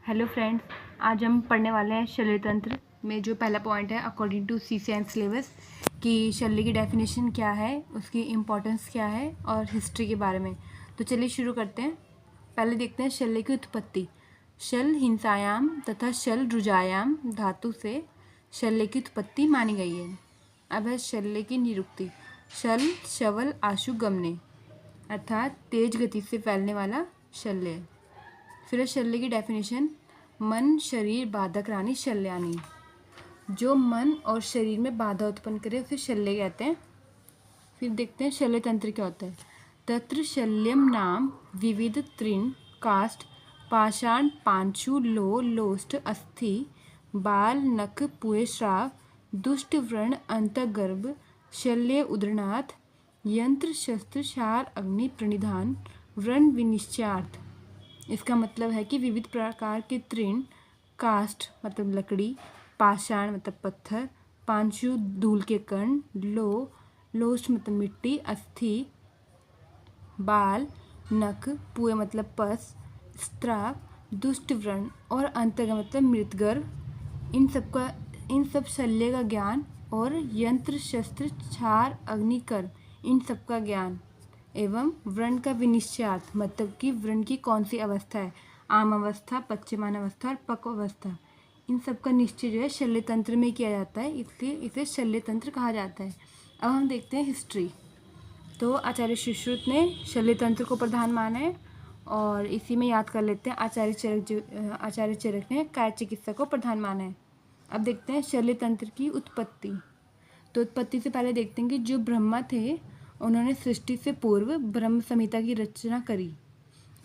Hello friends, आज हम पढ़ने वाले हैं शल्य तंत्र में जो पहला पॉइंट है अकॉर्डिंग टू CCN सिलेबस कि शल्य की डेफिनेशन क्या है, उसकी इम्पोर्टेंस क्या है और हिस्ट्री के बारे में। तो चलिए शुरू करते हैं। पहले देखते हैं शल्य की उत्पत्ति। शल हिंसायाम तथा शल रुजायाम धातु से शल्य की उत्पत्ति मानी गई है। अब है शल्य की निरुक्ति। शल शवल आशु गमने अर्थात तेज गति से फैलने वाला शल्य। फिर है शल्य की डेफिनेशन। मन शरीर बाधक रानी शल्यानी, जो मन और शरीर में बाधा उत्पन्न करे उसे शल्य कहते हैं। फिर देखते हैं शल्य तंत्र क्या होता है। तत्र शल्यम नाम विविध तृण काष्ठ पाषाण पांशु लो लोष्ट अस्थि बाल नख पुयश्राव दुष्ट व्रण अंतगर्भ शल्य उदरनाथ यंत्र शस्त्र क्षार अग्नि प्रणिधान व्रण विनिश्चार्थ। इसका मतलब है कि विविध प्रकार के तृण, काष्ठ मतलब लकड़ी, पाषाण मतलब पत्थर, पांशु धूल के कण, लोष्ट मतलब मिट्टी, अस्थि बाल, नख, पुए मतलब पस, स्त्राव, दुष्ट व्रण और अंतर्गम मतलब मृतगर्भ, इन सब शल्य का ज्ञान और यंत्र शस्त्र क्षार अग्निकर इन सब का ज्ञान एवं व्रण का विनिश्चयार्थ मतलब कि व्रण की कौन सी अवस्था है, आम अवस्था, पच्यमान अवस्था और पक्व अवस्था, इन सब का निश्चय जो है शल्य तंत्र में किया जाता है, इसलिए इसे शल्य तंत्र कहा जाता है। अब हम देखते हैं हिस्ट्री। तो आचार्य सुश्रुत ने शल्य तंत्र को प्रधान माना है और इसी में याद कर लेते हैं आचार्य चरक ने काय चिकित्सा को प्रधान माना है। अब देखते हैं शल्य तंत्र की उत्पत्ति। तो उत्पत्ति से पहले देखते हैं कि जो ब्रह्मा थे उन्होंने सृष्टि से पूर्व ब्रह्म संहिता की रचना करी,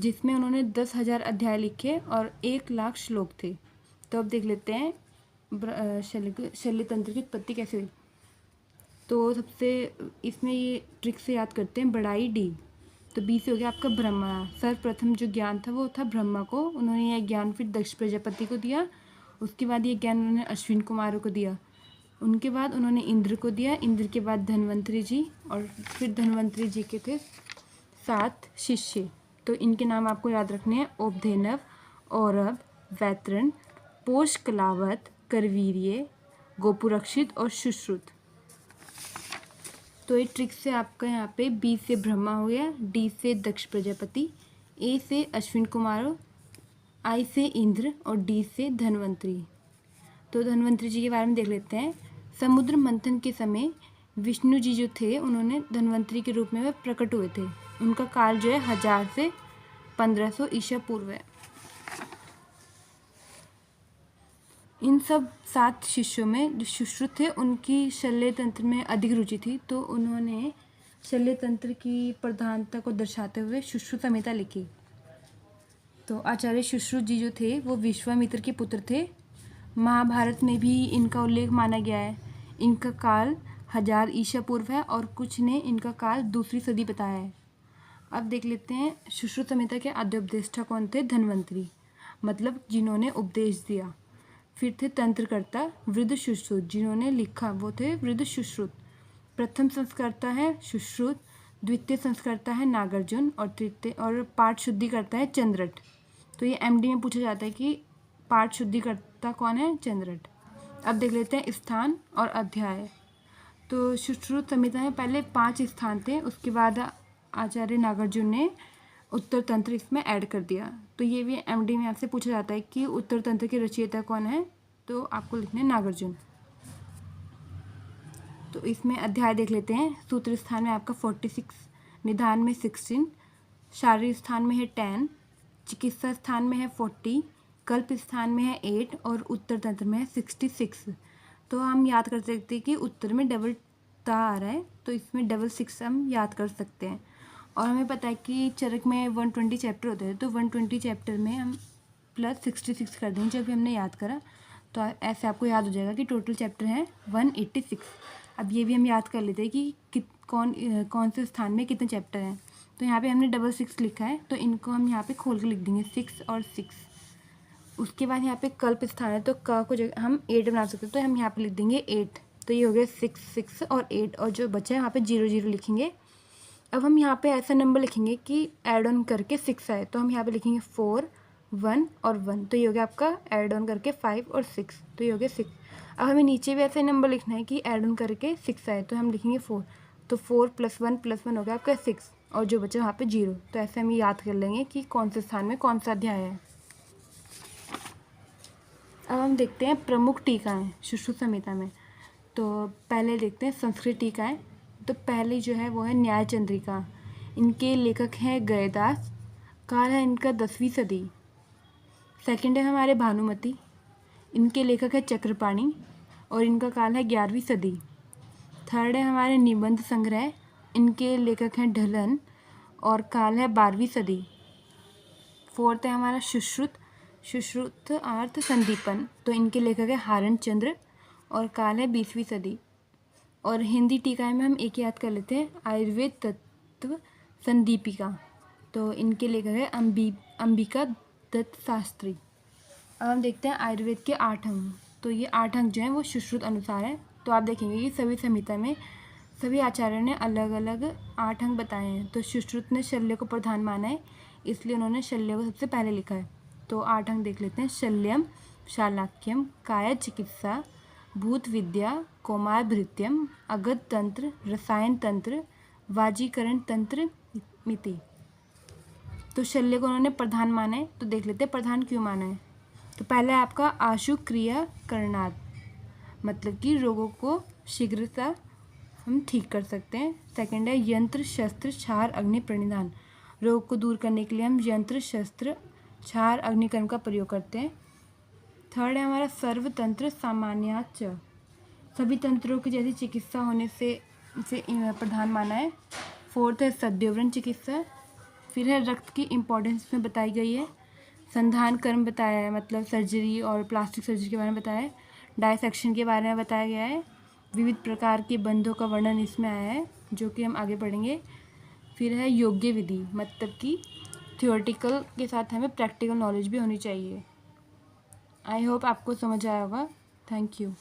जिसमें उन्होंने 10,000 अध्याय लिखे और 1,00,000 श्लोक थे। तो अब देख लेते हैं शल्य तंत्र की उत्पत्ति कैसे हुई। तो सबसे इसमें ये ट्रिक से याद करते हैं। बड़ाई डी, तो बी से हो गया आपका ब्रह्मा। सर्वप्रथम जो ज्ञान था वो था ब्रह्मा को, उन्होंने यह ज्ञान फिर दक्ष प्रजापति को दिया। उसके बाद ये ज्ञान उन्होंने अश्विन कुमारों को दिया। उनके बाद उन्होंने इंद्र को दिया। इंद्र के बाद धन्वंतरी जी और फिर धन्वंतरी जी के थे 7 शिष्य। तो इनके नाम आपको याद रखने हैं। उपधेनव, औरव, वैतरण, पोष कलावत, करवीर्य, गोपुरक्षित और सुश्रुत। तो ये ट्रिक से आपका यहाँ पे बी से ब्रह्मा हो गया, डी से दक्ष प्रजापति, ए से अश्विन कुमारों, आई से इंद्र और डी से धन्वंतरी। तो धन्वंतरी जी के बारे में देख लेते हैं। समुद्र मंथन के समय विष्णु जी जो थे उन्होंने धन्वंतरी के रूप में वे प्रकट हुए थे। उनका काल जो है 1000 से 1500 ईसा पूर्व है। इन सब 7 शिष्यों में जो सुश्रुत थे उनकी शल्य तंत्र में अधिक रुचि थी, तो उन्होंने शल्य तंत्र की प्रधानता को दर्शाते हुए सुश्रुत संहिता लिखी। तो आचार्य सुश्रुत जी जो थे वो विश्वामित्र के पुत्र थे। महाभारत में भी इनका उल्लेख माना गया है। इनका काल 1000 ईसा पूर्व है और कुछ ने इनका काल 2री सदी बताया है। अब देख लेते हैं सुश्रुत संहिता के आद्य उपदेष्टा कौन थे। धन्वंतरी मतलब जिन्होंने उपदेश दिया। फिर थे तंत्रकर्ता वृद्ध सुश्रुत, जिन्होंने लिखा वो थे वृद्ध सुश्रुत। प्रथम संस्कर्ता है सुश्रुत, द्वितीय संस्कर्ता है नागार्जुन और तृतीय और पाठ शुद्धि करता है चंद्रट। तो ये MD में पूछा जाता है कि पाठ शुद्धिकर्ता कौन है, चंद्रट। अब देख लेते हैं स्थान और अध्याय। तो सुश्रुत संहिता में पहले 5 स्थान थे, उसके बाद आचार्य नागार्जुन ने उत्तर तंत्र इसमें ऐड कर दिया। तो ये भी MD में आपसे पूछा जाता है कि उत्तर तंत्र के रचयिता कौन है, तो आपको लिखना है नागार्जुन। तो इसमें अध्याय देख लेते हैं। सूत्र स्थान में आपका 46, निधान में 16, शारीरिक स्थान में है 10, चिकित्सा स्थान में है 40, कल्प स्थान में है 8 और उत्तर तंत्र में है 66। तो हम याद कर सकते हैं कि उत्तर में डबल ता आ रहा है, तो इसमें डबल 6 हम याद कर सकते हैं। और हमें पता है कि चरक में 120 चैप्टर होते हैं, तो 120 चैप्टर में हम प्लस 66 कर देंगे जब भी हमने याद करा, तो ऐसे आपको याद हो जाएगा कि टोटल चैप्टर हैं 186। अब ये भी हम याद कर लेते हैं कि कौन से स्थान में कितने चैप्टर हैं। तो यहाँ पे हमने 66 लिखा है, तो इनको हम यहाँ पे खोल के लिख देंगे 6 और 6। उसके बाद यहाँ पे कल्प स्थान है, तो क को जगह हम 8 बना सकते हैं, तो हम यहाँ पे लिख देंगे 8। तो ये हो गया 6, 6 और 8 और जो बचा है यहाँ पे 0, 0 लिखेंगे। अब हम यहाँ पे ऐसा नंबर लिखेंगे कि ऐड ऑन करके 6 आए, तो हम यहाँ पे लिखेंगे 4, 1 और 1, तो ये हो गया आपका ऐड ऑन करके 5 और 6, तो ये हो गया 6। अब हमें नीचे भी ऐसे नंबर लिखना है कि ऐड ऑन करके 6 आए, तो हम लिखेंगे 4, तो 4 + 1 हो गया आपका 6, और जो बचा वहाँ पे 0। तो ऐसे हम याद कर लेंगे कि कौन से स्थान में कौन सा अध्याय है। अब हम देखते हैं प्रमुख टीकाएँ सुश्रुत संहिता में। तो पहले देखते हैं संस्कृत टीकाएँ। तो पहली जो है वो है न्याय चंद्रिका, इनके लेखक हैं गयदास, काल है इनका 10वीं सदी। सेकंड है हमारे भानुमति, इनके लेखक है चक्रपाणी और इनका काल है 11वीं सदी। थर्ड है हमारे निबंध संग्रह, इनके लेखक हैं ढलन और काल है 12वीं सदी। फोर्थ है हमारा सुश्रुत अर्थ संदीपन, तो इनके लेखक है हारण चंद्र और काल है 20वीं सदी। और हिंदी टीकाएँ में हम एक याद कर लेते हैं, आयुर्वेद तत्व संदीपिका, तो इनके लेखक है अंबिका दत्त शास्त्री। अब हम देखते हैं आयुर्वेद के 8 अंग। तो ये 8 अंग जो हैं वो सुश्रुत अनुसार है। तो आप देखेंगे कि सभी संहिता में सभी आचार्यों ने अलग अलग 8 अंग बताए हैं। तो सुश्रुत ने शल्य को प्रधान माना है, इसलिए उन्होंने शल्य को सबसे पहले लिखा है। तो 8 अंग देख लेते हैं, शल्यम, शालाक्यम, काय चिकित्सा, भूत विद्या, कौमार भृत्यम, अगध तंत्र, रसायन तंत्र, वाजीकरण तंत्र मिति। तो शल्य को उन्होंने प्रधान माना है, तो देख लेते हैं प्रधान क्यों माना है। तो पहला है आपका आशु क्रिया करणाद, मतलब कि रोगों को शीघ्रता हम ठीक कर सकते हैं। सेकंड है यंत्र शस्त्र छार अग्नि प्रणिधान, रोग को दूर करने के लिए हम यंत्र शस्त्र छार अग्निकर्म का प्रयोग करते हैं। थर्ड है हमारा सर्वतंत्र सामान्याच, सभी तंत्रों की जैसी चिकित्सा होने से इसे प्रधान माना है। फोर्थ है सद्योवरण चिकित्सा, फिर है रक्त की इम्पोर्टेंस में बताई गई है। संधान कर्म बताया है, मतलब सर्जरी और प्लास्टिक सर्जरी के बारे में बताया है। डायसेक्शन के बारे में बताया गया है। विविध प्रकार के बंधों का वर्णन इसमें आया है, जो कि हम आगे पढ़ेंगे। फिर है योग्य विधि, मतलब कि थियोरेटिकल के साथ हमें प्रैक्टिकल नॉलेज भी होनी चाहिए। आई होप आपको समझ आया होगा। Thank you.